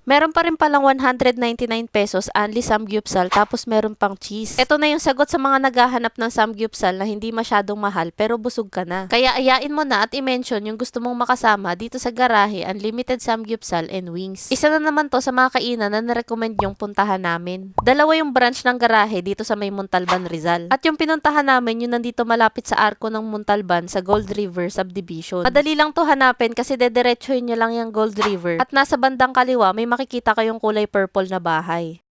Meron pa rin palang 199 pesos only samgyupsal tapos meron pang cheese. Ito na yung sagot sa mga naghahanap ng samgyupsal na hindi masyadong mahal pero busog ka na. Kaya ayain mo na at i-mention yung gusto mong makasama dito sa garahe unlimited samgyupsal and wings. Isa na naman to sa mga kainan na narecommend yung puntahan namin. Dalawa yung branch ng garahe dito sa may Montalban, Rizal. At yung pinuntahan namin yung nandito malapit sa arko ng Montalban sa Gold River Subdivision. Madali lang to hanapin kasi dediretsuhin nyo lang yung Gold River at nasa bandang kaliwa may makikita kayong kulay purple na bahay.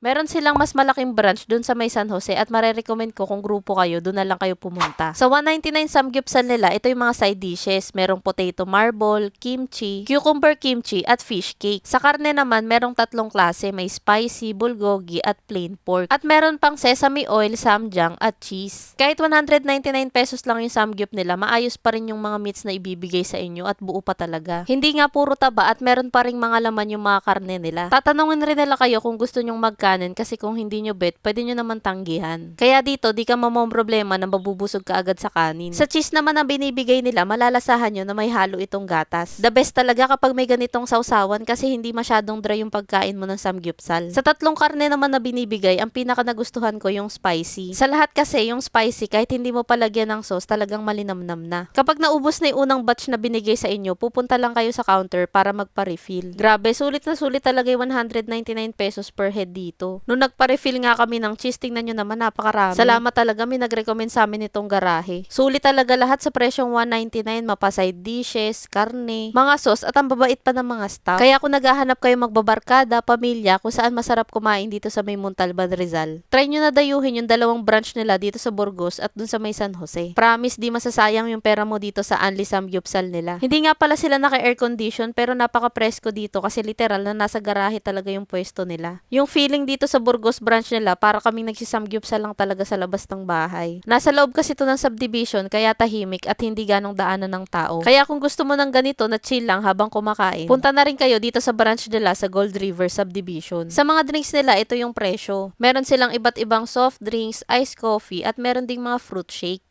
Meron silang mas malaking branch dun sa may San Jose at marerecommend ko kung grupo kayo, dun na lang kayo pumunta. Sa 199 samgyupsal nila, ito yung mga side dishes. Merong potato marble, kimchi, cucumber kimchi, at fish cake. Sa karne naman, merong tatlong klase. May spicy, bulgogi, at plain pork. At meron pang sesame oil, samjang, at cheese. Kahit 199 pesos lang yung samgyup nila, maayos pa rin yung mga meats na ibibigay sa inyo at buo pa talaga. Hindi nga puro taba at meron pa ring mga laman yung mga karne nila. Tatanungin rin nila kayo kung gusto nyong magkanin kasi kung hindi nyo bet, pwede nyo naman tanggihan. Kaya dito, di ka problema na mabubusog ka agad sa kanin. Sa cheese naman na binibigay nila, malalasahan nyo na may halo itong gatas. The best talaga kapag may ganitong sausawan kasi hindi masyadong dry yung pagkain mo ng samgyupsal. Sa tatlong karne naman na binibigay, ang pinaka nagustuhan ko yung spicy. Sa lahat kasi, yung spicy, kahit hindi mo palagyan ng sauce, talagang malinamnam na. Kapag naubos na yung unang batch na binigay sa inyo, pupunta lang kayo sa counter para magpa-refill. Grabe, sulit na sulit talaga yung 199 pesos per head dito. Nung nagpa-refill nga kami ng cheese, tingnan nyo naman, napakarami. Salamat talaga, may nag-recommend sa amin itong garahe. Sulit talaga lahat sa presyong 199, mapa-side dishes, karne, mga sauce, at ang babait pa ng mga staff. Kaya kung naghahanap kayo magbabarkada, pamilya, kung saan masarap kumain dito sa may Montalban, Rizal, try nyo na dayuhin yung dalawang branch nila dito sa Burgos at dun sa may San Jose. Promise, di masasayang yung pera mo dito sa Anli Samgyupsal nila. Hindi nga pala sila naka-air condition pero napaka-presko dito kasi literal na nasa garahe talaga yung pwesto nila. Yung feeling dito sa Burgos branch nila para kaming nagsisamgyupsal lang talaga sa labas ng bahay. Nasa loob kasi ito ng subdivision kaya tahimik at hindi ganong daanan ng tao. Kaya kung gusto mo ng ganito na chill lang habang kumakain, punta na rin kayo dito sa branch nila sa Gold River Subdivision. Sa mga drinks nila, ito yung presyo. Meron silang iba't ibang soft drinks, iced coffee at meron ding mga fruit shake.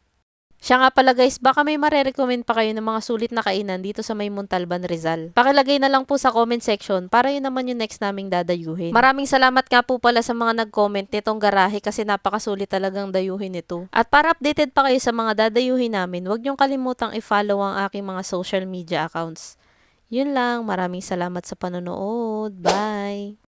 Siya nga pala guys, baka may marerecommend pa kayo ng mga sulit na kainan dito sa may Montalban, Rizal. Pakilagay na lang po sa comment section para yun naman yung next naming dadayuhin. Maraming salamat nga po pala sa mga nag-comment nitong garahe kasi napakasulit talagang dayuhin ito. At para updated pa kayo sa mga dadayuhin namin, huwag niyong kalimutang i-follow ang aking mga social media accounts. Yun lang, maraming salamat sa panonood. Bye!